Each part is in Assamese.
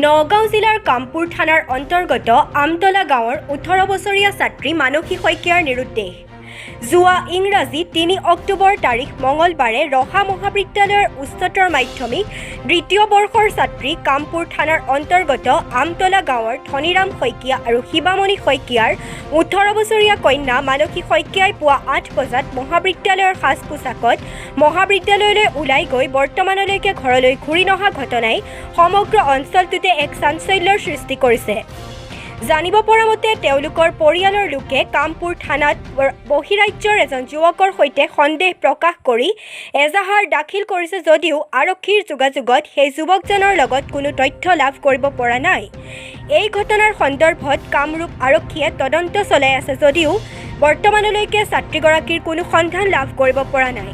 নগাঁও জিলাৰ কামপুৰ থানাৰ অন্তৰ্গত আমতলা গাঁৱৰ 18 বছৰীয়া ছাত্ৰী মানসী শইকীয়াৰ নিৰুদ্দেশ। যোৱা ইংৰাজী 3 অক্টোবৰ তাৰিখ মঙলবাৰে ৰহা মহাবিদ্যালয়ৰ উচ্চতৰ মাধ্যমিক দ্বিতীয় বৰ্ষৰ ছাত্ৰী কামপুৰ থানাৰ অন্তৰ্গত আমতলা গাঁৱৰ ধনীৰাম শইকীয়া আৰু শিৱামণি শইকীয়াৰ 18 বছৰীয়া কন্যা মানসী শইকীয়াই পুৱা 8 বজাত মহাবিদ্যালয়ৰ সাজ পোছাকত মহাবিদ্যালয়লৈ ওলাই গৈ বৰ্তমানলৈকে ঘৰলৈ ঘূৰি নহা ঘটনাই সমগ্ৰ অঞ্চলটোতে এক চাঞ্চল্যৰ সৃষ্টি কৰিছে। জানিব পৰা মতে তেওঁলোকৰ পৰিয়ালৰ লোকে কামপুৰ থানাত বহিৰাজ্যৰ এজন যুৱকৰ সৈতে সন্দেহ প্ৰকাশ কৰি এজাহাৰ দাখিল কৰিছে যদিও আৰক্ষীৰ যোগাযোগত সেই যুৱকজনৰ লগত কোনো তথ্য লাভ কৰিব পৰা নাই। এই ঘটনাৰ সন্দৰ্ভত কামৰূপ আৰক্ষীয়ে তদন্ত চলাই আছে যদিও বৰ্তমানলৈকে ছাত্ৰীগৰাকীৰ কোনো সন্ধান লাভ কৰিব পৰা নাই।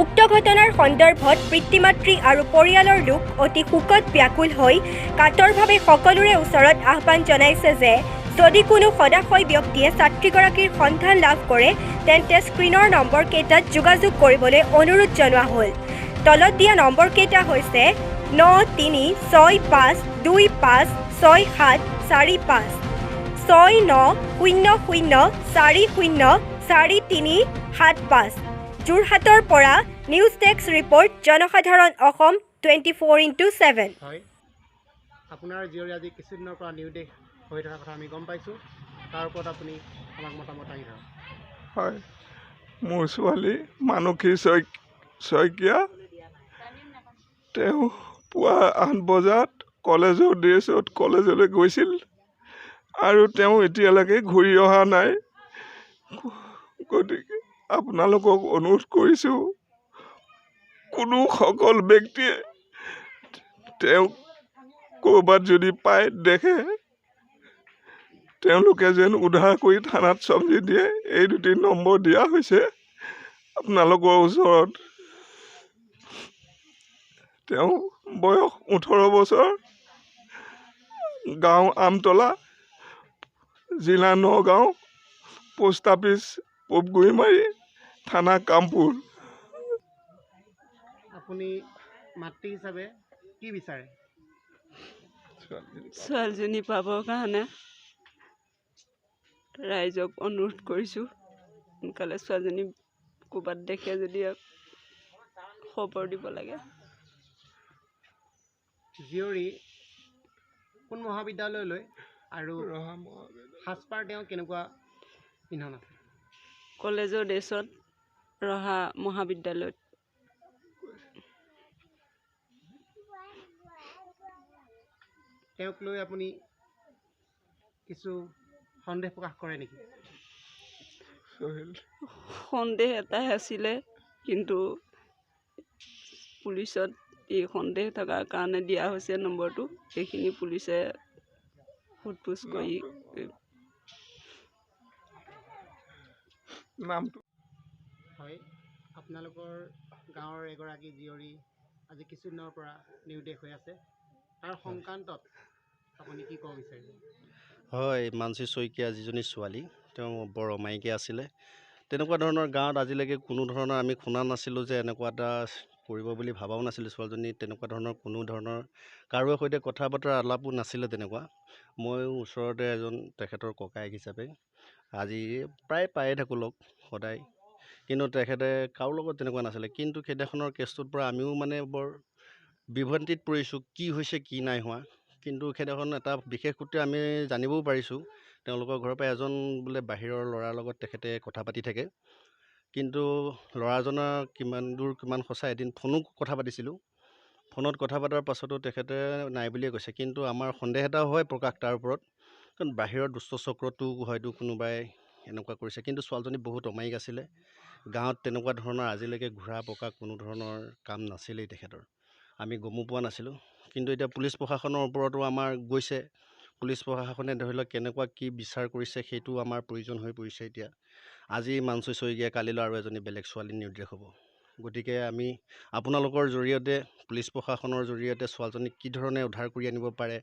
উক্ত ঘটনাৰ সন্দৰ্ভত পিতৃ-মাতৃ আৰু পৰিয়ালৰ লোক অতি শোকত ব্যাকুল হৈ কাতৰভাৱে সকলোৰে ওচৰত আহ্বান জনাইছে যে যদি কোনো সদাশয় ব্যক্তিয়ে ছাত্ৰীগৰাকীৰ সন্ধান লাভ কৰে তেন্তে স্ক্ৰীনৰ নম্বৰকেইটাত যোগাযোগ কৰিবলৈ অনুৰোধ জনোৱা হ'ল। তলত দিয়া নম্বৰকেইটা হৈছে 9325256745 6900404375। যোৰহাটৰ পৰা নিউজ ডেস্ক ৰিপৰ্ট জনসাধাৰণ অসম 24/7। হয়, আপোনাৰ জীয়ৰী আজি কিছুদিনৰ পৰা নিৰুদ্দেশ হৈ থকা কথা আমি গম পাইছোঁ। তাৰ ওপৰত আপুনি আমাক মতামত আহি ধৰক। হয়, মোৰ ছোৱালী মানসী শইকীয়া, তেওঁ পুৱা 8 বজাত কলেজৰ ড্ৰেছত কলেজলৈ গৈছিল আৰু তেওঁ এতিয়ালৈকে ঘূৰি অহা নাই। গতিকে আপোনালোকক অনুৰোধ কৰিছোঁ, কোনো সকল ব্যক্তিয়ে তেওঁক ক'ৰবাত যদি পায় দেখে তেওঁলোকে যেন উদ্ধাৰ কৰি থানাত চম্জি দিয়ে। এই 2টি নম্বৰ দিয়া হৈছে আপোনালোকৰ ওচৰত। তেওঁ বয়স 18 বছৰ, গাঁও আমতলা, জিলা নগাঁও, পোষ্ট অফিচ পূবগুৰিমাৰী, থানা কামপুৰ। আপুনি মাতৃ হিচাপে কি বিচাৰে? ছোৱালীজনী পাবৰ কাৰণে ৰাইজক অনুৰোধ কৰিছোঁ, সোনকালে ছোৱালীজনী ক'ৰবাত দেখে যদি খবৰ দিব লাগে। জীয়ৰী কোন মহাবিদ্যালয়লৈ আৰু সাজপাৰ তেওঁ কেনেকুৱা পিন্ধন আছে? কলেজৰ ড্ৰেছত ৰহা মহাবিদ্যালয়ত। তেওঁক লৈ আপুনি কিছু সন্দেহ প্ৰকাশ কৰে নেকি? সন্দেহ এটাই আছিলে, কিন্তু পুলিচত এই সন্দেহ থকাৰ কাৰণে দিয়া হৈছে নম্বৰটো। সেইখিনি পুলিচে সোধ-পোছ কৰি নামটো। হয়, আপোনালোকৰ গাঁৱৰ এগৰাকী জীয়ৰী আজি কিছুদিনৰ পৰা নিৰুদ্দেশ হৈ আছে, তাৰ সংক্ৰান্তত আপুনি কি ক'ব বিচাৰিব? হয়, মানসী শইকীয়া যিজনী ছোৱালী, তেওঁ বৰ অমায়িকীয়া আছিলে। তেনেকুৱা ধৰণৰ গাঁৱত আজিলৈকে কোনো ধৰণৰ আমি শুনা নাছিলোঁ যে এনেকুৱা এটা কৰিব বুলি ভাবাও নাছিলোঁ। ছোৱালীজনী তেনেকুৱা ধৰণৰ কোনো ধৰণৰ কাৰোৰে সৈতে কথা বতৰা আলাপো নাছিলে তেনেকুৱা। ময়ো ওচৰতে এজন তেখেতৰ ককায়েক হিচাপে আজি প্ৰায় পায়ে থাকোঁ লগ সদায়, কিন্তু তেখেতে কাৰো লগত তেনেকুৱা নাছিলে। কিন্তু সেইদিনাখনৰ কেছটোৰ পৰা আমিও মানে বৰ বিভ্ৰান্তিত পৰিছোঁ, কি হৈছে কি নাই হোৱা। কিন্তু সেইদিনাখন এটা বিশেষ সূত্ৰে আমি জানিবও পাৰিছোঁ, তেওঁলোকৰ ঘৰৰ পৰা এজন বোলে বাহিৰৰ ল'ৰাৰ লগত তেখেতে কথা পাতি থাকে। কিন্তু ল'ৰাজনৰ কিমান দূৰ কিমান সঁচা, এদিন ফোনো কথা পাতিছিলোঁ। ফোনত কথা পতাৰ পাছতো তেখেতে নাই বুলিয়ে কৈছে। কিন্তু আমাৰ সন্দেহ এটা হয় প্ৰকাশ তাৰ ওপৰত, কাৰণ বাহিৰৰ দুষ্ট চক্ৰটো হয়তো কোনোবাই এনেকুৱা কৰিছে। কিন্তু ছোৱালীজনী বহুত অমায়িক আছিলে। গাঁৱত তেনেকুৱা ধৰণৰ আজিলৈকে ঘূৰা পকা কোনো ধৰণৰ কাম নাছিলেই তেখেতৰ, আমি গমো পোৱা নাছিলোঁ। কিন্তু এতিয়া পুলিচ প্ৰশাসনৰ ওপৰতো আমাৰ গৈছে, পুলিচ প্ৰশাসনে ধৰি লওক কেনেকুৱা কি বিচাৰ কৰিছে সেইটো আমাৰ প্ৰয়োজন হৈ পৰিছে। এতিয়া আজি মানসী শইকীয়া, কালিলৈ আৰু এজনী বেলেগ ছোৱালী নিৰ্দেশ হ'ব। গতিকে আমি আপোনালোকৰ জৰিয়তে, পুলিচ প্ৰশাসনৰ জৰিয়তে ছোৱালীজনীক কি ধৰণে উদ্ধাৰ কৰি আনিব পাৰে,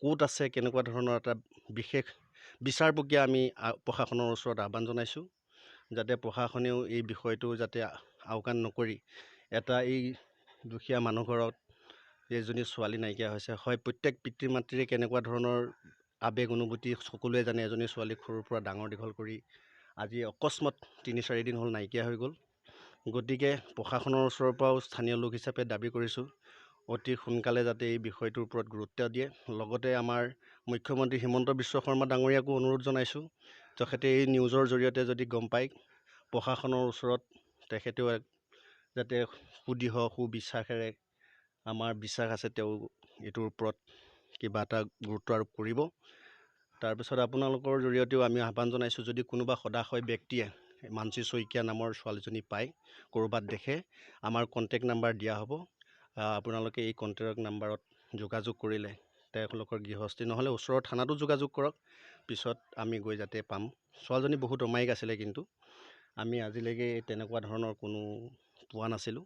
ক'ত আছে, কেনেকুৱা ধৰণৰ এটা বিশেষ বিচাৰ প্ৰক্ৰিয়া আমি প্ৰশাসনৰ ওচৰত আহ্বান জনাইছোঁ, যাতে প্ৰশাসনেও এই বিষয়টো যাতে আওকাণ নকৰি এই দুখীয়া মানুহ ঘৰত এজনী ছোৱালী নাইকিয়া হৈছে। হয়, প্ৰত্যেক পিতৃ মাতৃৰে কেনেকুৱা ধৰণৰ আৱেগ অনুভূতি সকলোৱে জানে। এজনী ছোৱালীক সৰুৰ পৰা ডাঙৰ দীঘল কৰি আজি অকস্মাত ৩-৪ দিন হ'ল নাইকিয়া হৈ গ'ল। গতিকে প্ৰশাসনৰ ওচৰৰ পৰাও স্থানীয় লোক হিচাপে দাবী কৰিছোঁ, অতি সোনকালে যাতে এই বিষয়টোৰ ওপৰত গুৰুত্ব দিয়ে। লগতে আমাৰ মুখ্যমন্ত্ৰী হিমন্ত বিশ্ব শৰ্মা ডাঙৰীয়াকো অনুৰোধ জনাইছোঁ, তেখেতে এই নিউজৰ জৰিয়তে যদি গম পায়, প্ৰশাসনৰ ওচৰত তেখেতেও যাতে সুদৃঢ় সুবিশ্বাসেৰে, আমাৰ বিশ্বাস আছে তেওঁ এইটোৰ ওপৰত কিবা এটা গুৰুত্ব আৰোপ কৰিব। তাৰপিছত আপোনালোকৰ জৰিয়তেও আমি আহ্বান জনাইছোঁ, যদি কোনোবা সদাশয় ব্যক্তিয়ে মানসী শইকীয়া নামৰ ছোৱালীজনী পায়, ক'ৰবাত দেখে, আমাৰ কণ্টেক্ট নাম্বাৰ দিয়া হ'ব। আপোনালোকে এই কণ্টেক্ট নাম্বাৰত যোগাযোগ কৰিলে তেওঁলোকৰ গৃহস্থী নহ'লে ওচৰৰ থানাতো যোগাযোগ কৰক, পিছত আমি গৈ যাতে পাম। ছোৱালীজনী বহুত অমায়িক আছিলে, কিন্তু আমি আজিলৈকে তেনেকুৱা ধৰণৰ কোনো পোৱা নাছিলোঁ।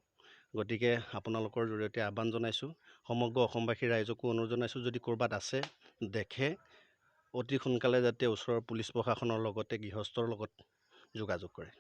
গতিকে আপোনালোকৰ জৰিয়তে আহ্বান জনাইছোঁ, সমগ্ৰ অসমবাসী ৰাইজকো অনুৰোধ জনাইছোঁ, যদি ক'ৰবাত আছে দেখে অতি সোনকালে যাতে ওচৰৰ পুলিচ প্ৰশাসনৰ লগতে গৃহস্থৰ লগত যোগাযোগ কৰে।